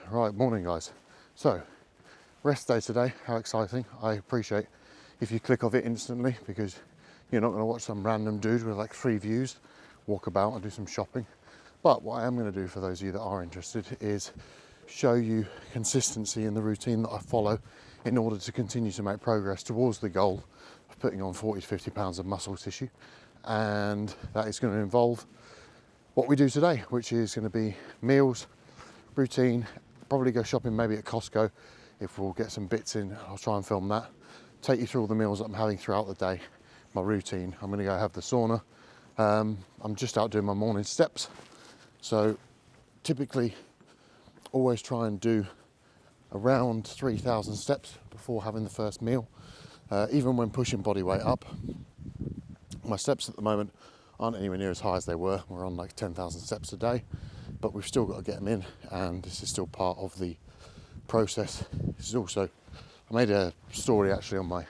Right, morning guys. So, rest day today, how exciting. I appreciate if you click off it instantly because you're not going to watch some random dude with like 3 views walk about and do some shopping. But what I am going to do for those of you that are interested is show you consistency in the routine that I follow in order to continue to make progress towards the goal of putting on 40 to 50 pounds of muscle tissue. And that is going to involve what we do today, which is going to be meals, routine, probably go shopping maybe at Costco if we'll get some bits in. I'll try and film that, take you through all the meals that I'm having throughout the day, my routine. I'm going to go have the sauna. I'm just out doing my morning steps, so typically always try and do around 3,000 steps before having the first meal. Even when pushing body weight up, my steps at the moment aren't anywhere near as high as they were. We're on like 10,000 steps a day, but we've still got to get them in, and this is still part of the process. This is also, I made a story actually on my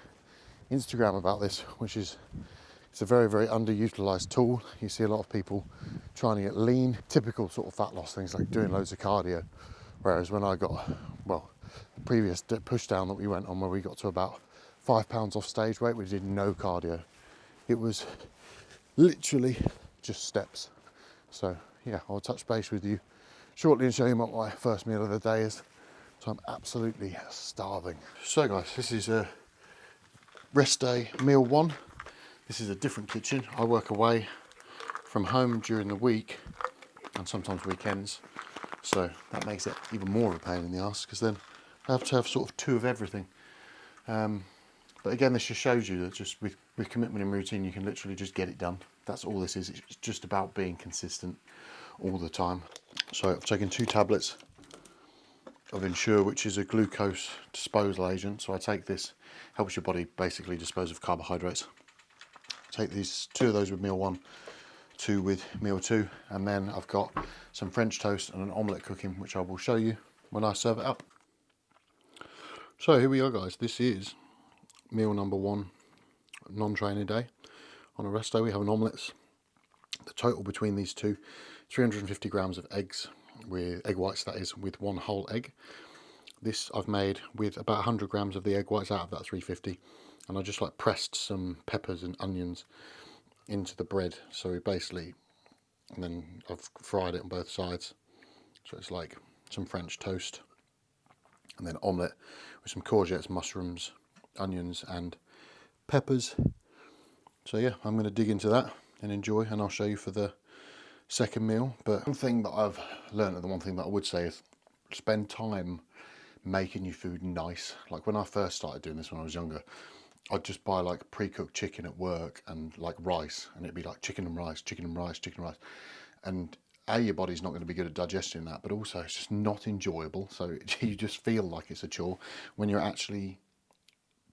Instagram about this, which is, it's a very, very underutilized tool. You see a lot of people trying to get lean, typical sort of fat loss things like doing loads of cardio. Whereas when I got, well, the previous push down that we went on where we got to about 5 pounds off stage weight, we did no cardio. It was literally just steps. So yeah, I'll touch base with you shortly and show you what my first meal of the day is. So I'm absolutely starving. So guys, this is a rest day meal 1. This is a different kitchen. I work away from home during the week and sometimes weekends. So that makes it even more of a pain in the ass because then I have to have sort of 2 of everything. But again, this just shows you that just with commitment and routine, you can literally just get it done. That's all this is. It's just about being consistent all the time. So I've taken 2 tablets of Ensure, which is a glucose disposal agent. So I take this, helps your body basically dispose of carbohydrates. Take these 2 of those with meal 1, 2 with meal 2, and then I've got some French toast and an omelette cooking, which I will show you when I serve it up. So here we are guys, this is meal number 1, non-training day. On a rest day we have an omelette. The total between these 2, 350 grams of eggs, with egg whites that is, with 1 whole egg. This I've made with about 100 grams of the egg whites out of that 350, and I just like pressed some peppers and onions into the bread. So we basically, and then I've fried it on both sides. So it's like some French toast, and then omelette with some courgettes, mushrooms, onions and peppers. So yeah, I'm going to dig into that and enjoy, and I'll show you for the second meal. But one thing that I've learned, and the one thing that I would say, is spend time making your food nice. Like when I first started doing this when I was younger, I'd just buy like pre-cooked chicken at work and like rice, and it'd be like chicken and rice, chicken and rice, chicken and rice. And your body's not going to be good at digesting that, but also it's just not enjoyable. So you just feel like it's a chore when you're actually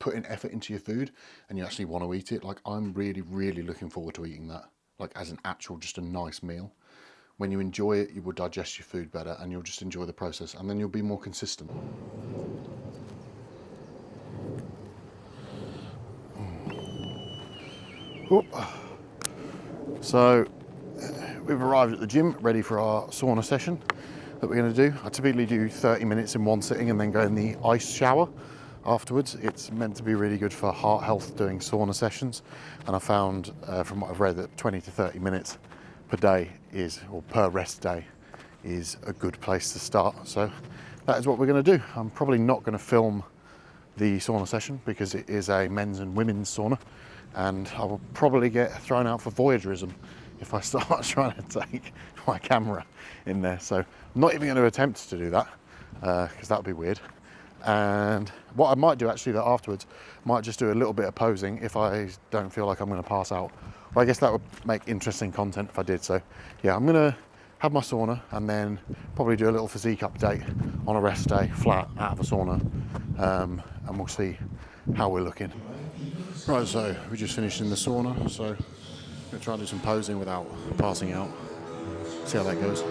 putting effort into your food and you actually want to eat it. Like I'm really, really looking forward to eating that, like as an actual, just a nice meal. When you enjoy it, you will digest your food better and you'll just enjoy the process, and then you'll be more consistent. So we've arrived at the gym, ready for our sauna session that we're going to do. I typically do 30 minutes in one sitting and then go in the ice shower afterwards. It's meant to be really good for heart health doing sauna sessions, and I found from what I've read that 20 to 30 minutes per day is, or per rest day, is a good place to start. So that is what we're going to do. I'm probably not going to film the sauna session because it is a men's and women's sauna, and I will probably get thrown out for voyeurism if I start trying to take my camera in there. So I'm not even going to attempt to do that because that would be weird. And what I might do actually, that afterwards, might just do a little bit of posing if I don't feel like I'm going to pass out. Well, I guess that would make interesting content if I did. So yeah, I'm going to have my sauna and then probably do a little physique update on a rest day, flat, out of the sauna, and we'll see how we're looking. Right, so we just finished in the sauna, so I'm going to try and do some posing without passing out, see how that goes.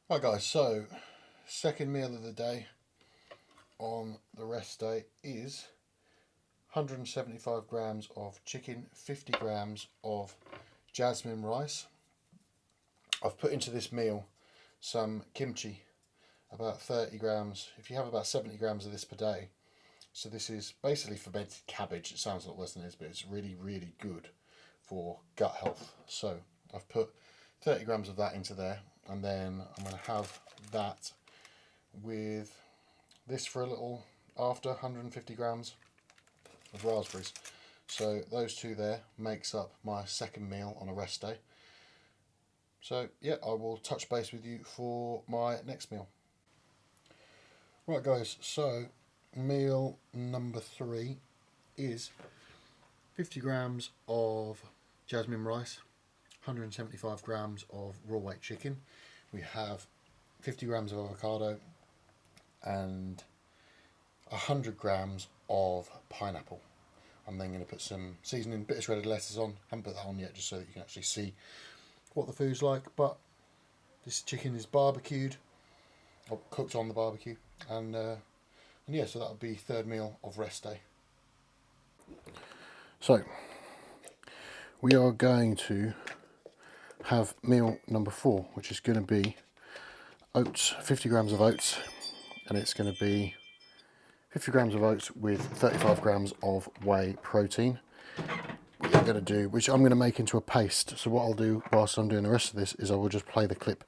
Right guys, so second meal of the day on the rest day is 175 grams of chicken, 50 grams of jasmine rice. I've put into this meal some kimchi, about 30 grams. If you have about 70 grams of this per day, so this is basically fermented cabbage. It sounds a lot less than it is, but it's really, really good for gut health. So I've put 30 grams of that into there, and then I'm going to have that with this for a little after, 150 grams of raspberries. So those two there makes up my second meal on a rest day. So yeah, I will touch base with you for my next meal. Right guys, so meal number 3 is 50 grams of jasmine rice, 175 grams of raw weight chicken. We have 50 grams of avocado and 100 grams of pineapple. I'm then going to put some seasoning, bit of shredded lettuce on. Haven't put that on yet, just so that you can actually see what the food's like. But this chicken is barbecued, or cooked on the barbecue, and yeah, so that'll be third meal of rest day. So we are going to have meal number 4, which is going to be oats, 50 grams of oats, and it's going to be 50 grams of oats with 35 grams of whey protein. What I'm going to do, which I'm going to make into a paste. So what I'll do whilst I'm doing the rest of this is I will just play the clip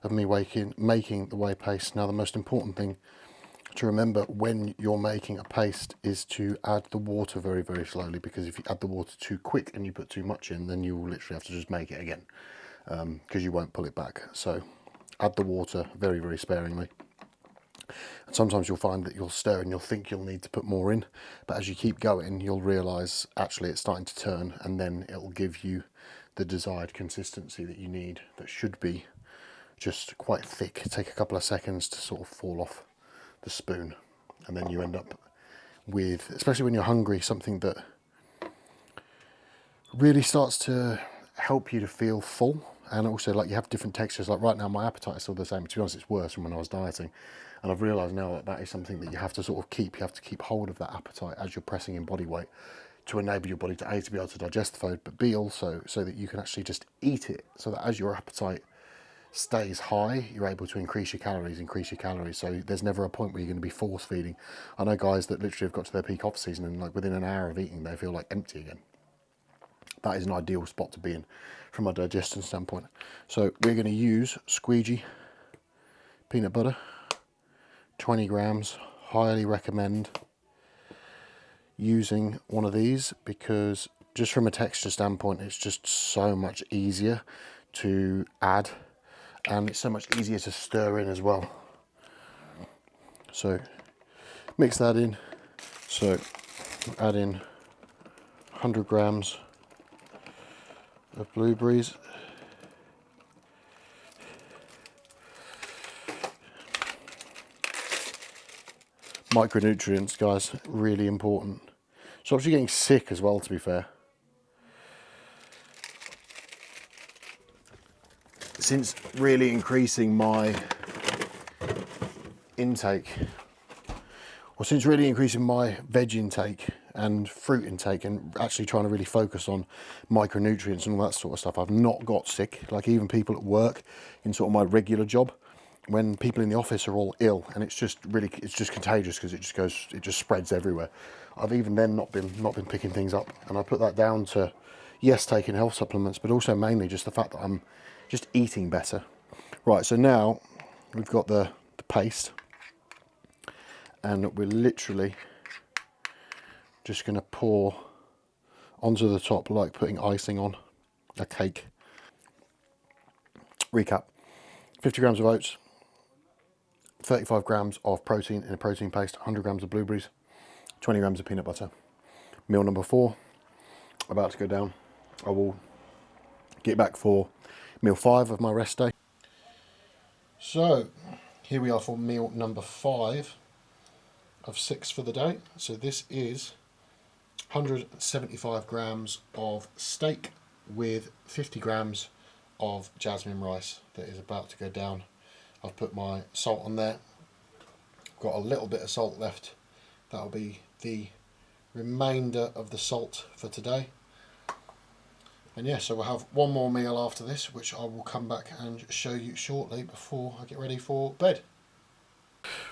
of me making the whey paste. Now the most important thing to remember when you're making a paste is to add the water very, very slowly, because if you add the water too quick and you put too much in, then you will literally have to just make it again, because you won't pull it back. So add the water very, very sparingly. And sometimes you'll find that you'll stir and you'll think you'll need to put more in, but as you keep going you'll realise actually it's starting to turn, and then it'll give you the desired consistency that you need, that should be just quite thick. Take a couple of seconds to sort of fall off the spoon, and then you end up with, especially when you're hungry, something that really starts to help you to feel full. And also, like, you have different textures. Like right now my appetite is still the same. To be honest, it's worse from when I was dieting, and I've realised now that that is something that you have to sort of keep. You have to keep hold of that appetite as you're pressing in body weight, to enable your body to A, to be able to digest the food, but B, also so that you can actually just eat it, so that as your appetite stays high, you're able to increase your calories. So there's never a point where you're going to be force feeding. I know guys that literally have got to their peak off season, and like within an hour of eating they feel like empty again. That is an ideal spot to be in from a digestion standpoint. So we're going to use squeegee peanut butter, 20 grams. Highly recommend using one of these, because just from a texture standpoint it's just so much easier to add, and it's so much easier to stir in as well. So mix that in. So add in 100 grams of blueberries, micronutrients, guys, really important. Stops you getting sick as well, to be fair. Since really increasing my intake, or since really increasing my veg intake and fruit intake, and actually trying to really focus on micronutrients and all that sort of stuff, I've not got sick. Like even people at work in sort of my regular job, when people in the office are all ill, and it's just contagious, because it just spreads everywhere. I've even then not been picking things up, and I put that down to, yes, taking health supplements, but also mainly just the fact that I'm just eating better. Right, so now we've got the paste, and we're literally just going to pour onto the top like putting icing on a cake. Recap: 50 grams of oats, 35 grams of protein in a protein paste, 100 grams of blueberries, 20 grams of peanut butter. Meal number 4 about to go down. I will get back for meal 5 of my rest day. So here we are for meal number 5 of 6 for the day. So this is 175 grams of steak with 50 grams of jasmine rice that is about to go down I've put my salt on there. Got a little bit of salt left. That'll be the remainder of the salt for today. And yeah, so we'll have one more meal after this, which I will come back and show you shortly before I get ready for bed.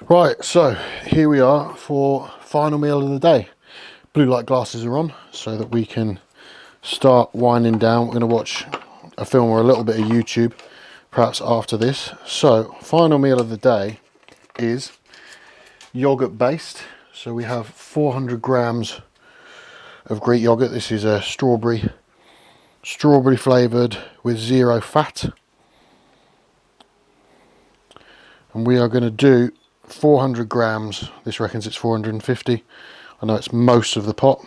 Right, so here we are for final meal of the day. Blue light glasses are on so that we can start winding down. We're going to watch a film or a little bit of YouTube perhaps after this. So final meal of the day is yogurt based. So we have 400 grams of Greek yogurt. This is a strawberry flavoured with 0 fat. And we are going to do 400 grams. This reckons it's 450. I know it's most of the pot.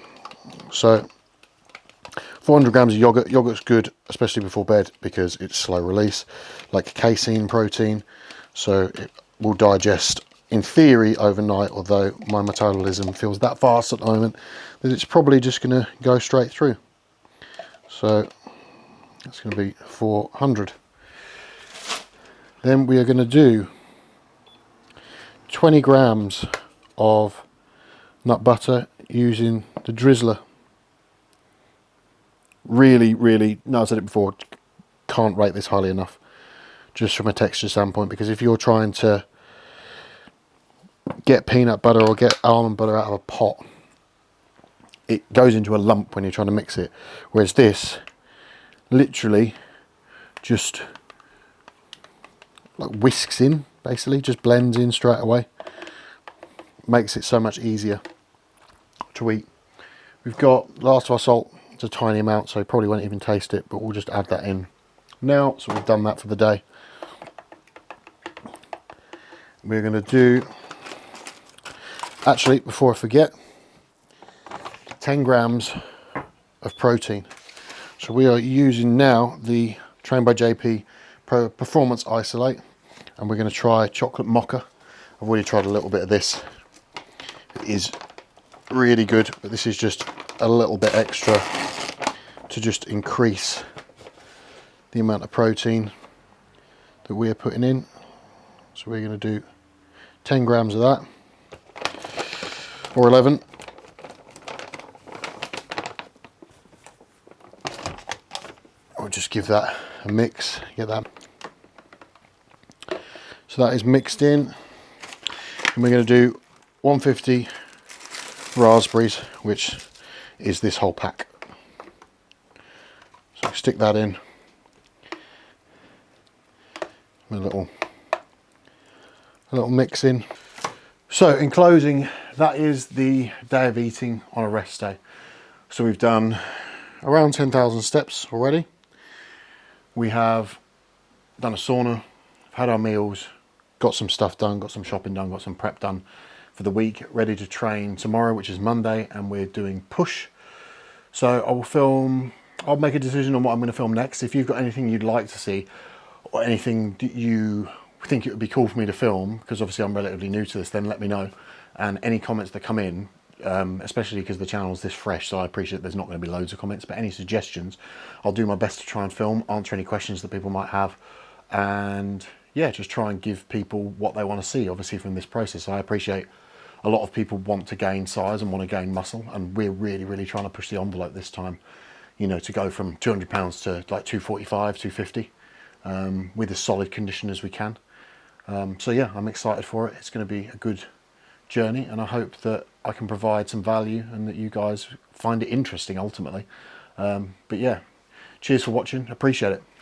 So 400 grams of yogurt. Yogurt's good, especially before bed, because it's slow release, like casein protein. So it will digest, in theory, overnight, although my metabolism feels that fast at the moment that it's probably just going to go straight through. So it's going to be 400. Then we are going to do 20 grams of nut butter using the Drizzler. Really, no, I said it before, can't rate this highly enough, just from a texture standpoint, because if you're trying to get peanut butter or get almond butter out of a pot, it goes into a lump when you're trying to mix it, whereas this literally just like whisks in, basically just blends in straight away, makes it so much easier to eat. We've got last of our salt. It's a tiny amount, so you probably won't even taste it, but we'll just add that in now. So we've done that for the day. We're going to do, actually, before I forget, 10 grams of protein. So we are using now the Trained by JP Pro Performance Isolate, and we're going to try chocolate mocha. I've already tried a little bit of this. It is really good, but this is just a little bit extra to just increase the amount of protein that we are putting in. So we're going to do 10 grams of that, or 11. I'll just give that a mix, get that. So that is mixed in, and we're going to do 150 raspberries, which is this whole pack. So stick that in, a little mix in. So in closing, that is the day of eating on a rest day. So we've done around 10,000 steps already. We have done a sauna, had our meals, got some stuff done, got some shopping done, got some prep done for the week, ready to train tomorrow, which is Monday, and we're doing push. So I'll make a decision on what I'm going to film next. If you've got anything you'd like to see, or anything that you think it would be cool for me to film, because obviously I'm relatively new to this, then let me know. And any comments that come in, especially because the channel's this fresh, so I appreciate there's not going to be loads of comments, but any suggestions, I'll do my best to try and film, answer any questions that people might have, and yeah, just try and give people what they want to see, obviously, from this process. I appreciate a lot of people want to gain size and want to gain muscle, and we're really trying to push the envelope this time, you know, to go from 200 pounds to like 245, 250, with as solid condition as we can. So yeah, I'm excited for it. It's going to be a good journey, and I hope that I can provide some value and that you guys find it interesting ultimately. But yeah, cheers for watching, appreciate it.